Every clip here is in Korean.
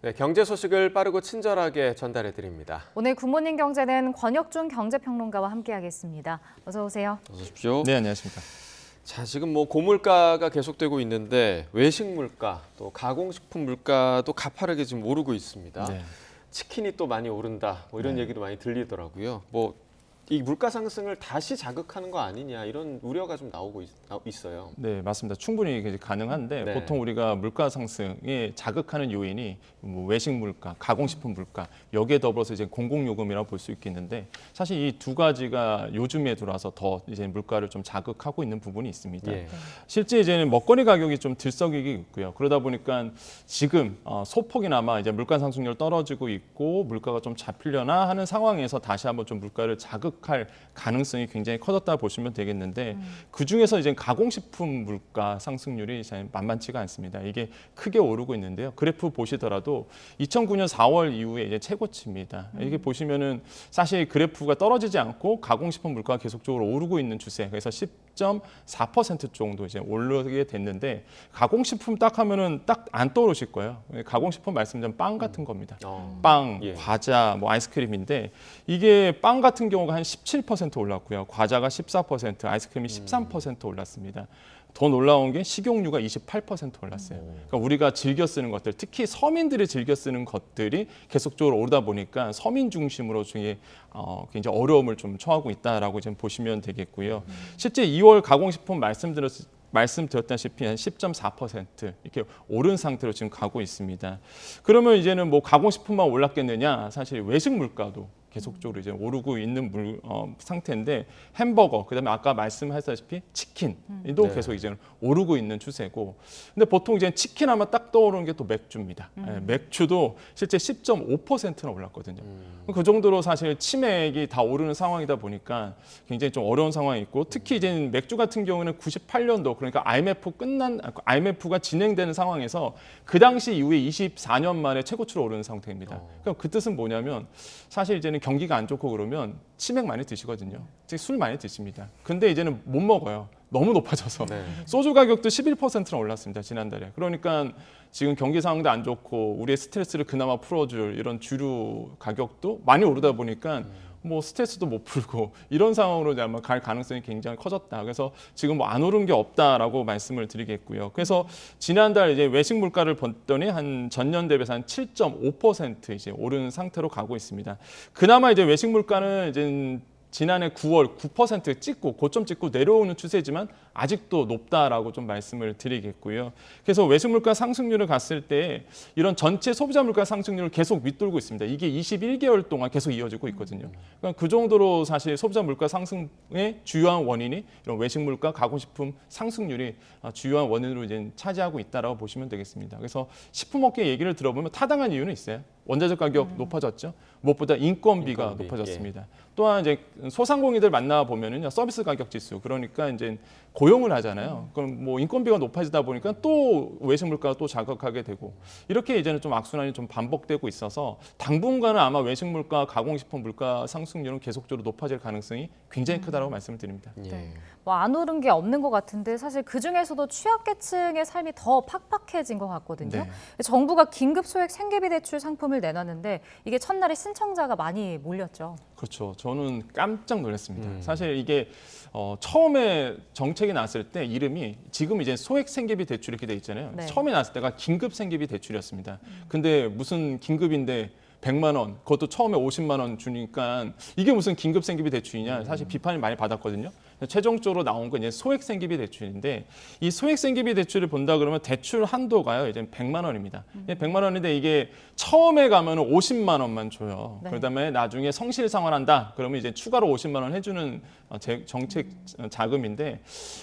네, 경제 소식을 빠르고 친절하게 전달해 드립니다. 오늘 굿모닝 경제는 권혁준 경제평론가와 함께하겠습니다. 어서 오세요. 어서 오십시오. 네, 안녕하십니까. 자, 지금 고물가가 계속되고 있는데 외식 물가, 또 가공식품 물가도 가파르게 지금 오르고 있습니다. 네. 치킨이 또 많이 오른다, 이런 얘기도 많이 들리더라고요. 이 물가 상승을 다시 자극하는 거 아니냐 이런 우려가 좀 나오고 있어요. 네, 맞습니다. 충분히 가능한데 네. 보통 우리가 물가 상승에 자극하는 요인이 외식 물가, 가공식품 물가 여기에 더불어서 이제 공공요금이라고 볼 수 있겠는데 사실 이 두 가지가 요즘에 들어와서 더 이제 물가를 좀 자극하고 있는 부분이 있습니다. 예. 실제 이제는 먹거리 가격이 좀 들썩이고 있고요. 그러다 보니까 지금 소폭이나마 이제 물가 상승률 떨어지고 있고 물가가 좀 잡히려나 하는 상황에서 다시 한번 좀 물가를 자극할 가능성이 굉장히 커졌다 보시면 되겠는데 그 중에서 이제 가공식품 물가 상승률이 잘 만만치가 않습니다. 이게 크게 오르고 있는데요. 그래프 보시더라도 2009년 4월 이후에 이제 최고치입니다. 이게 보시면은 사실 그래프가 떨어지지 않고 가공식품 물가가 계속적으로 오르고 있는 추세. 그래서 10.4% 정도 이제 오르게 됐는데 가공식품 딱 하면은 딱 안 떠오르실 거예요. 가공식품 말씀드리면 빵 같은 겁니다. 빵, 예. 과자, 아이스크림인데 이게 빵 같은 경우가 한 17% 올랐고요. 과자가 14%, 아이스크림이 13% 올랐습니다. 더 놀라운 게 식용유가 28% 올랐어요. 그러니까 우리가 즐겨 쓰는 것들, 특히 서민들이 즐겨 쓰는 것들이 계속적으로 오르다 보니까 서민 중심으로 중에 굉장히 어려움을 좀 처하고 있다라고 지금 보시면 되겠고요. 실제 2월 가공식품 말씀드렸다시피 한 10.4% 이렇게 오른 상태로 지금 가고 있습니다. 그러면 이제는 가공식품만 올랐겠느냐? 사실 외식 물가도 계속적으로 이제 오르고 있는 상태인데 햄버거, 그다음에 아까 말씀하셨다시피 치킨도 계속 이제 오르고 있는 추세고. 근데 보통 이제 치킨 하면 딱 떠오르는 게 또 맥주입니다. 맥주도 실제 10.5%나 올랐거든요. 그 정도로 사실 치맥이 다 오르는 상황이다 보니까 굉장히 좀 어려운 상황이 있고 특히 이제 맥주 같은 경우는 98년도 그러니까 IMF가 진행되는 상황에서 그 당시 이후에 24년 만에 최고치로 오르는 상태입니다. 그럼 그 뜻은 뭐냐면 사실 이제는 경기가 안 좋고 그러면 치맥 많이 드시거든요. 즉 술 많이 드십니다. 근데 이제는 못 먹어요. 너무 높아져서. 네. 소주 가격도 11%나 올랐습니다. 지난달에. 그러니까 지금 경기 상황도 안 좋고 우리의 스트레스를 그나마 풀어줄 이런 주류 가격도 많이 오르다 보니까 스트레스도 못 풀고 이런 상황으로 아마 갈 가능성이 굉장히 커졌다. 그래서 지금 안 오른 게 없다라고 말씀을 드리겠고요. 그래서 지난달 이제 외식 물가를 봤더니 한 전년 대비해서 한 7.5% 이제 오른 상태로 가고 있습니다. 그나마 이제 외식 물가는 이제 지난해 9월 9% 찍고 고점 찍고 내려오는 추세지만 아직도 높다라고 좀 말씀을 드리겠고요. 그래서 외식 물가 상승률을 갔을 때 이런 전체 소비자 물가 상승률을 계속 밑돌고 있습니다. 이게 21개월 동안 계속 이어지고 있거든요. 그러니까 그 정도로 사실 소비자 물가 상승의 주요한 원인이 이런 외식 물가, 가공식품 상승률이 주요한 원인으로 이제 차지하고 있다라고 보시면 되겠습니다. 그래서 식품업계 얘기를 들어보면 타당한 이유는 있어요. 원자재 가격 높아졌죠. 무엇보다 인건비가 높아졌습니다. 예. 또한 이제 소상공인들 만나 보면은요 서비스 가격 지수 그러니까 이제 고용을 하잖아요. 그럼 인건비가 높아지다 보니까 또 외식 물가가 또 자극하게 되고 이렇게 이제는 좀 악순환이 좀 반복되고 있어서 당분간은 아마 외식 물가, 가공식품 물가 상승률은 계속적으로 높아질 가능성이 굉장히 크다라고 말씀을 드립니다. 예. 네. 안 오른 게 없는 것 같은데 사실 그 중에서도 취약계층의 삶이 더 팍팍해진 것 같거든요. 네. 정부가 긴급 소액 생계비 대출 상품을 내놨는데 이게 첫날에 신청자가 많이 몰렸죠. 그렇죠. 저는 깜짝 놀랐습니다. 사실 이게 처음에 정책이 나왔을 때 이름이 지금 이제 소액 생계비 대출 이렇게 돼 있잖아요. 네. 처음에 나왔을 때가 긴급 생계비 대출이었습니다. 근데 무슨 긴급인데 100만 원, 그것도 처음에 50만 원 주니까 이게 무슨 긴급 생계비 대출이냐 사실 비판을 많이 받았거든요. 최종적으로 나온 건 이제 소액 생계비 대출인데 이 소액 생계비 대출을 본다 그러면 대출 한도가요 이제 100만 원입니다. 100만 원인데 이게 처음에 가면은 50만 원만 줘요. 네. 그다음에 나중에 성실 생활한다 그러면 이제 추가로 50만 원 해주는 정책 자금인데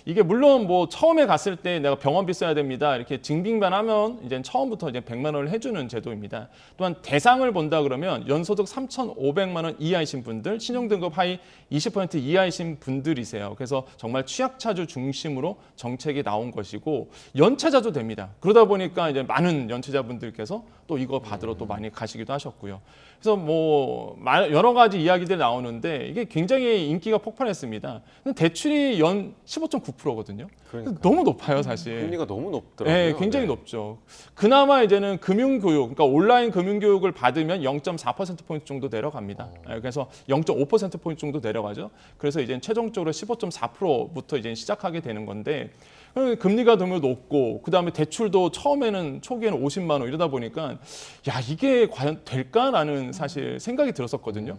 이게 물론 처음에 갔을 때 내가 병원비 써야 됩니다 이렇게 증빙만 하면 이제 처음부터 이제 100만 원을 해주는 제도입니다. 또한 대상을 본다 그러면 연소득 3,500만 원 이하이신 분들, 신용등급 하위 20% 이하이신 분들이세요. 돼요. 그래서 정말 취약차주 중심으로 정책이 나온 것이고 연체자도 됩니다. 그러다 보니까 이제 많은 연체자분들께서 또 이거 받으러 또 많이 가시기도 하셨고요. 그래서 뭐 여러 가지 이야기들이 나오는데 이게 굉장히 인기가 폭발했습니다. 대출이 연 15.9%거든요. 그러니까요. 너무 높아요, 사실. 금리가 너무 높더라고요. 네, 굉장히 높죠. 그나마 이제는 금융교육, 그러니까 온라인 금융교육을 받으면 0.4%포인트 정도 내려갑니다. 그래서 0.5%포인트 정도 내려가죠. 그래서 이제 최종적으로 15.4%부터 이제 시작하게 되는 건데, 금리가 너무 높고, 그 다음에 대출도 처음에는 초기에는 50만 원 이러다 보니까, 야, 이게 과연 될까라는 사실 생각이 들었었거든요.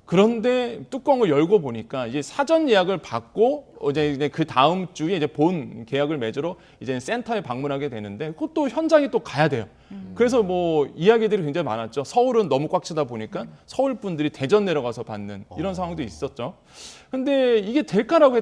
그런데 뚜껑을 열고 보니까 이제 사전 예약을 받고 이제 그 다음 주에 이제 본 계약을 맺으러 이제 센터에 방문하게 되는데 그것도 현장에 또 가야 돼요. 그래서 뭐 이야기들이 굉장히 많았죠. 서울은 너무 꽉 차다 보니까 서울 분들이 대전 내려가서 받는 이런 상황도 있었죠. 근데 이게 될까라고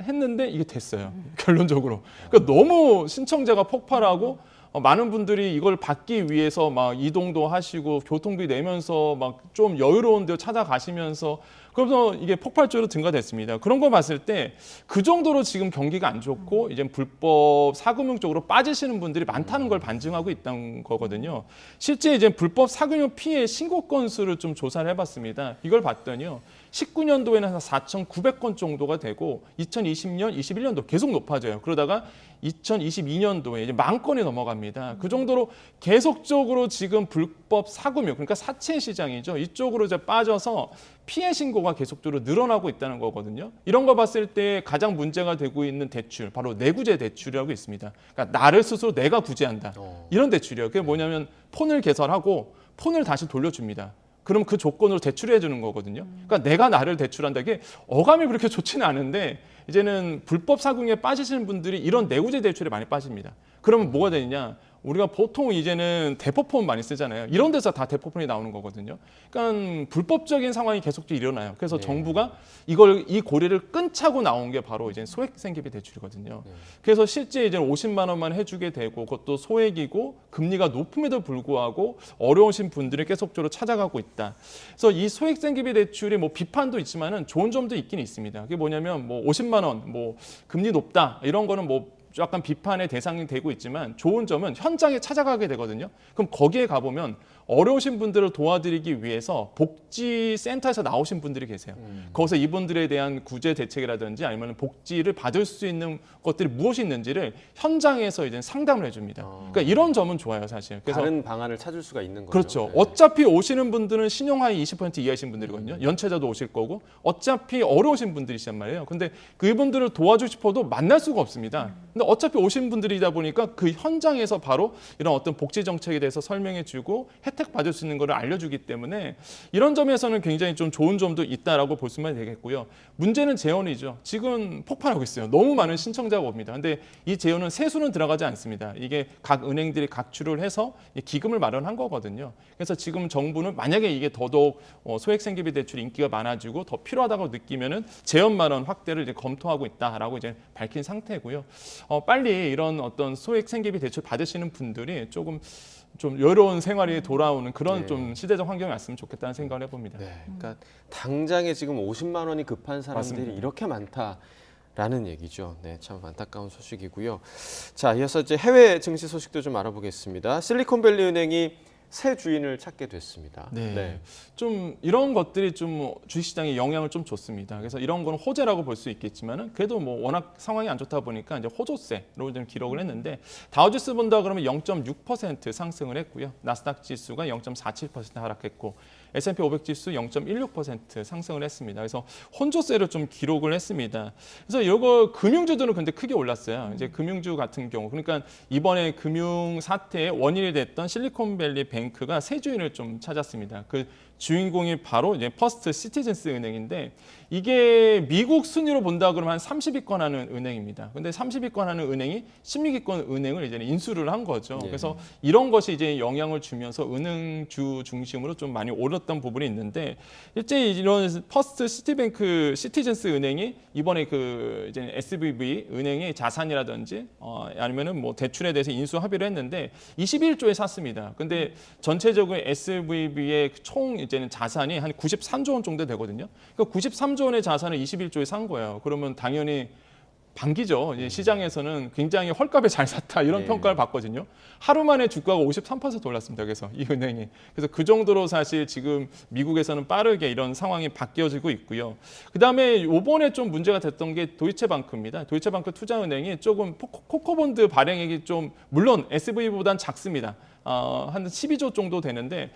했는데 이게 됐어요. 결론적으로. 그러니까 너무 신청자가 폭발하고 많은 분들이 이걸 받기 위해서 막 이동도 하시고 교통비 내면서 막 좀 여유로운 데 찾아가시면서 그래서 이게 폭발적으로 증가됐습니다. 그런 거 봤을 때 그 정도로 지금 경기가 안 좋고 이제 불법 사금융 쪽으로 빠지시는 분들이 많다는 걸 반증하고 있다는 거거든요. 실제 이제 불법 사금융 피해 신고 건수를 좀 조사를 해봤습니다. 이걸 봤더니요. 19년도에는 한 4,900건 정도가 되고 2020년, 21년도 계속 높아져요. 그러다가 2022년도에 이제 10,000건이 넘어갑니다. 그 정도로 계속적으로 지금 불법 사금융, 그러니까 사채 시장이죠. 이쪽으로 이제 빠져서 피해 신고가 계속적으로 늘어나고 있다는 거거든요. 이런 거 봤을 때 가장 문제가 되고 있는 대출, 바로 내구재 대출이라고 있습니다. 그러니까 나를 스스로 내가 구제한다. 이런 대출이에요. 그게 뭐냐면 폰을 개설하고 폰을 다시 돌려줍니다. 그럼 그 조건으로 대출해 주는 거거든요. 그러니까 내가 나를 대출한다. 이게 어감이 그렇게 좋지는 않은데 이제는 불법 사금융에 빠지시는 분들이 이런 내구재 대출에 많이 빠집니다. 그러면 뭐가 되느냐? 우리가 보통 이제는 대포폰 많이 쓰잖아요. 이런 데서 다 대포폰이 나오는 거거든요. 그러니까 불법적인 상황이 계속적으로 일어나요. 그래서 정부가 이 고리를 끊자고 나온 게 바로 이제 소액생계비 대출이거든요. 그래서 실제 이제 50만 원만 해주게 되고 그것도 소액이고 금리가 높음에도 불구하고 어려우신 분들이 계속적으로 찾아가고 있다. 그래서 이 소액생계비 대출이 뭐 비판도 있지만은 좋은 점도 있긴 있습니다. 그게 뭐냐면 뭐 50만 원, 뭐 금리 높다 이런 거는 뭐 약간 비판의 대상이 되고 있지만 좋은 점은 현장에 찾아가게 되거든요. 그럼 거기에 가보면 어려우신 분들을 도와드리기 위해서 복지센터에서 나오신 분들이 계세요. 거기서 이분들에 대한 구제 대책이라든지 아니면 복지를 받을 수 있는 것들이 무엇이 있는지를 현장에서 이제 상담을 해줍니다. 그러니까 이런 점은 좋아요, 사실. 그래서 다른 방안을 찾을 수가 있는 거죠. 그렇죠. 어차피 오시는 분들은 신용하위 20% 이하이신 분들이거든요. 연체자도 오실 거고 어차피 어려우신 분들이시단 말이에요. 근데 그분들을 도와주고 싶어도 만날 수가 없습니다. 근데 어차피 오신 분들이다 보니까 그 현장에서 바로 이런 어떤 복지 정책에 대해서 설명해주고 혜택 받을 수 있는 것을 알려주기 때문에 이런 점에서는 굉장히 좀 좋은 점도 있다라고 볼 수만 되겠고요. 문제는 재원이죠. 지금 폭발하고 있어요. 너무 많은 신청자가 옵니다. 근데 이 재원은 세수는 들어가지 않습니다. 이게 각 은행들이 각출을 해서 기금을 마련한 거거든요. 그래서 지금 정부는 만약에 이게 더더욱 소액생계비 대출 인기가 많아지고 더 필요하다고 느끼면은 재원 마련 확대를 이제 검토하고 있다라고 이제 밝힌 상태고요. 빨리 이런 어떤 소액생계비 대출 받으시는 분들이 좀 여유로운 생활이 돌아오는 그런 좀 시대적 환경이 왔으면 좋겠다는 생각을 해봅니다. 네, 그러니까 당장에 지금 50만 원이 급한 사람들이 맞습니다. 이렇게 많다라는 얘기죠. 네, 참 안타까운 소식이고요. 자, 이어서 이제 해외 증시 소식도 좀 알아보겠습니다. 실리콘밸리 은행이 새 주인을 찾게 됐습니다. 네. 좀 이런 것들이 좀 주식시장에 영향을 좀 줬습니다. 그래서 이런 건 호재라고 볼 수 있겠지만은 그래도 뭐 워낙 상황이 안 좋다 보니까 이제 호조세로 좀 기록을 했는데 다우지수 본다 그러면 0.6% 상승을 했고요. 나스닥 지수가 0.47% 하락했고 S&P 500 지수 0.16% 상승을 했습니다. 그래서 혼조세를 좀 기록을 했습니다. 그래서 이거 금융주들은 근데 크게 올랐어요. 이제 금융주 같은 경우 그러니까 이번에 금융 사태의 원인이 됐던 실리콘밸리 뱅크가 새 주인을 좀 찾았습니다. 그 주인공이 바로 이제 퍼스트 시티즌스 은행인데 이게 미국 순위로 본다 그러면 한 30위권 하는 은행입니다. 근데 30위권 하는 은행이 16위권 은행을 이제 인수를 한 거죠. 그래서 이런 것이 이제 영향을 주면서 은행주 중심으로 좀 많이 오르던 부분이 있는데 실제 이런 퍼스트 시티즌스 은행이 이번에 그 이제 SVB 은행의 자산이라든지 아니면은 뭐 대출에 대해서 인수 합의를 했는데 21조에 샀습니다. 근데 전체적인 SVB의 총 이제는 자산이 한 93조 원 정도 되거든요. 그러니까 93조 원의 자산을 21조에 산 거예요. 그러면 당연히 반기죠. 이제 시장에서는 굉장히 헐값에 잘 샀다 이런 네. 평가를 받거든요. 하루 만에 주가가 53% 올랐습니다. 그래서 이 은행이. 그래서 그 정도로 사실 지금 미국에서는 빠르게 이런 상황이 바뀌어지고 있고요. 그다음에 이번에 좀 문제가 됐던 게 도이체방크입니다. 도이체방크 투자은행이 조금 코코본드 발행액이 좀 물론 SV보다는 작습니다. 한 12조 정도 되는데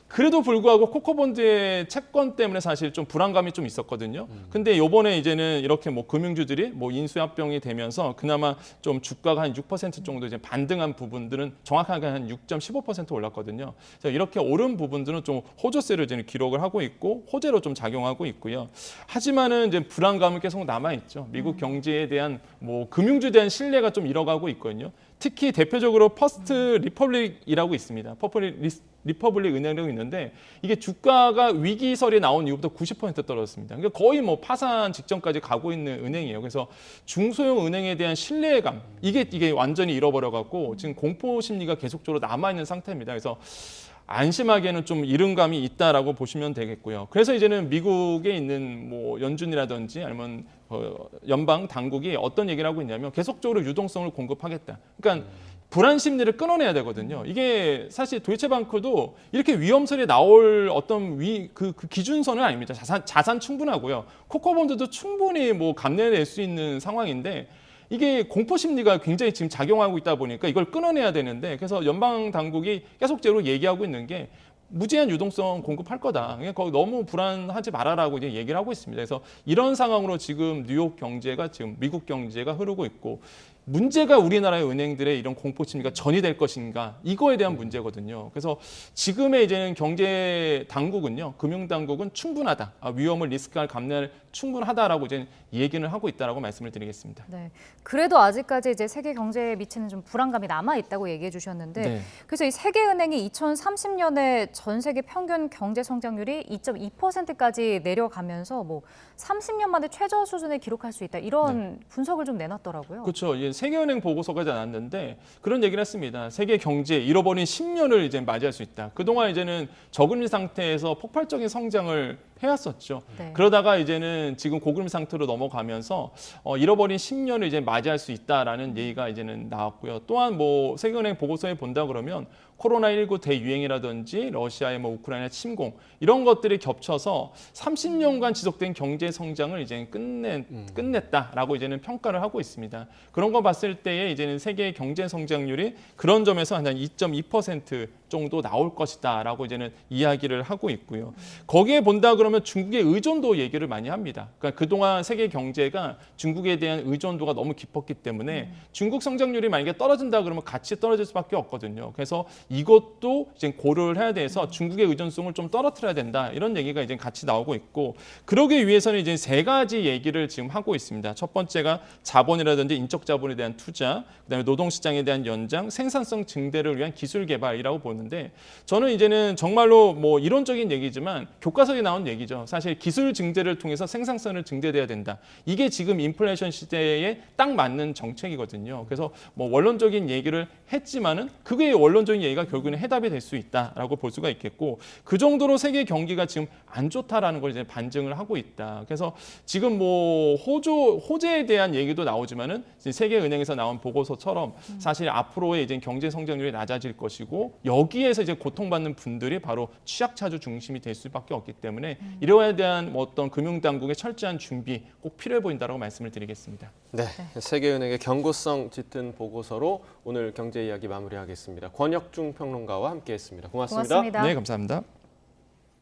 그래도 불구하고 코코본드의 채권 때문에 사실 좀 불안감이 좀 있었거든요. 근데 요번에 이제는 이렇게 뭐 금융주들이 뭐 인수합병이 되면서 그나마 좀 주가가 한 6% 정도 이제 반등한 부분들은 정확하게 한 6.15% 올랐거든요. 그래서 이렇게 오른 부분들은 좀 호조세를 이제 기록을 하고 있고 호재로 좀 작용하고 있고요. 하지만은 이제 불안감은 계속 남아 있죠. 미국 경제에 대한 뭐 금융주에 대한 신뢰가 좀 잃어가고 있거든요. 특히 대표적으로 퍼스트 리퍼블릭이라고 있습니다. 리퍼블릭 은행이라고 있는데 이게 주가가 위기설이 나온 이후부터 90% 떨어졌습니다. 그러니까 거의 뭐 파산 직전까지 가고 있는 은행이에요. 그래서 중소형 은행에 대한 신뢰감 이게 완전히 잃어버려갖고 지금 공포 심리가 계속적으로 남아 있는 상태입니다. 그래서 안심하기에는 좀 이른감이 있다라고 보시면 되겠고요. 그래서 이제는 미국에 있는 뭐 연준이라든지 아니면 연방 당국이 어떤 얘기를 하고 있냐면 계속적으로 유동성을 공급하겠다. 그러니까 불안 심리를 끊어내야 되거든요. 이게 사실 도이체방크도 이렇게 위험설이 나올 어떤 그 기준선은 아닙니다. 자산 충분하고요. 코코본드도 충분히 뭐 감내낼 수 있는 상황인데 이게 공포 심리가 굉장히 지금 작용하고 있다 보니까 이걸 끊어내야 되는데 그래서 연방 당국이 계속적으로 얘기하고 있는 게 무제한 유동성 공급할 거다. 거기 너무 불안하지 말아라고 이제 얘기를 하고 있습니다. 그래서 이런 상황으로 지금 뉴욕 경제가 지금 미국 경제가 흐르고 있고 문제가 우리나라의 은행들의 이런 공포 심리가 전이될 것인가 이거에 대한 문제거든요. 그래서 지금의 이제는 경제 당국은요, 금융 당국은 충분하다. 위험을 리스크를 감내할 충분하다라고 이제 얘기를 하고 있다라고 말씀을 드리겠습니다. 네. 그래도 아직까지 이제 세계 경제에 미치는 좀 불안감이 남아 있다고 얘기해 주셨는데, 네. 그래서 이 세계은행이 2030년에 전 세계 평균 경제 성장률이 2.2%까지 내려가면서 뭐 30년 만에 최저 수준을 기록할 수 있다 이런 분석을 좀 내놨더라고요. 그렇죠. 세계은행 보고서가 나왔는데 그런 얘기를 했습니다. 세계 경제 잃어버린 10년을 이제 맞이할 수 있다. 그동안 이제는 저금리 상태에서 폭발적인 성장을 해왔었죠. 네. 그러다가 이제는 지금 고금리 상태로 넘어가면서 잃어버린 10년을 이제 맞이할 수 있다라는 얘기가 이제는 나왔고요. 또한 뭐 세계은행 보고서에 본다 그러면 코로나19 대유행이라든지 러시아의 뭐 우크라이나 침공 이런 것들이 겹쳐서 30년간 지속된 경제 성장을 이제 끝냈다라고 이제는 평가를 하고 있습니다. 그런 거 봤을 때에 이제는 세계 경제 성장률이 그런 점에서 한 2.2% 정도 나올 것이다라고 이제는 이야기를 하고 있고요. 거기에 본다 그러면 중국의 의존도 얘기를 많이 합니다. 그러니까 그동안 세계 경제가 중국에 대한 의존도가 너무 깊었기 때문에 중국 성장률이 만약에 떨어진다 그러면 같이 떨어질 수밖에 없거든요. 그래서 이것도 이제 고려를 해야 돼서 중국의 의존성을 좀 떨어뜨려야 된다. 이런 얘기가 이제 같이 나오고 있고 그러기 위해서는 이제 세 가지 얘기를 지금 하고 있습니다. 첫 번째가 자본이라든지 인적 자본에 대한 투자, 그다음에 노동 시장에 대한 연장, 생산성 증대를 위한 기술 개발이라고 보는데 저는 이제는 정말로 뭐 이론적인 얘기지만 교과서에 나온 얘기죠. 사실 기술 증대를 통해서 생산성을 증대돼야 된다. 이게 지금 인플레이션 시대에 딱 맞는 정책이거든요. 그래서 뭐 원론적인 얘기를 했지만은 그게 원론적인 얘기가 결국에는 해답이 될 수 있다라고 볼 수가 있겠고 그 정도로 세계 경기가 지금 안 좋다라는 걸 이제 반증을 하고 있다. 그래서 지금 뭐 호재에 대한 얘기도 나오지만은 세계은행에서 나온 보고서처럼 사실 앞으로의 이제 경제 성장률이 낮아질 것이고 여기에서 이제 고통받는 분들이 바로 취약차주 중심이 될 수밖에 없기 때문에 이러에 대한 뭐 어떤 금융당국의 철저한 준비 꼭 필요해 보인다라고 말씀을 드리겠습니다. 네, 세계은행의 경고성 짙은 보고서로 오늘 경제 이야기 마무리하겠습니다. 권혁중 평론가와 함께했습니다. 고맙습니다. 고맙습니다. 네, 감사합니다.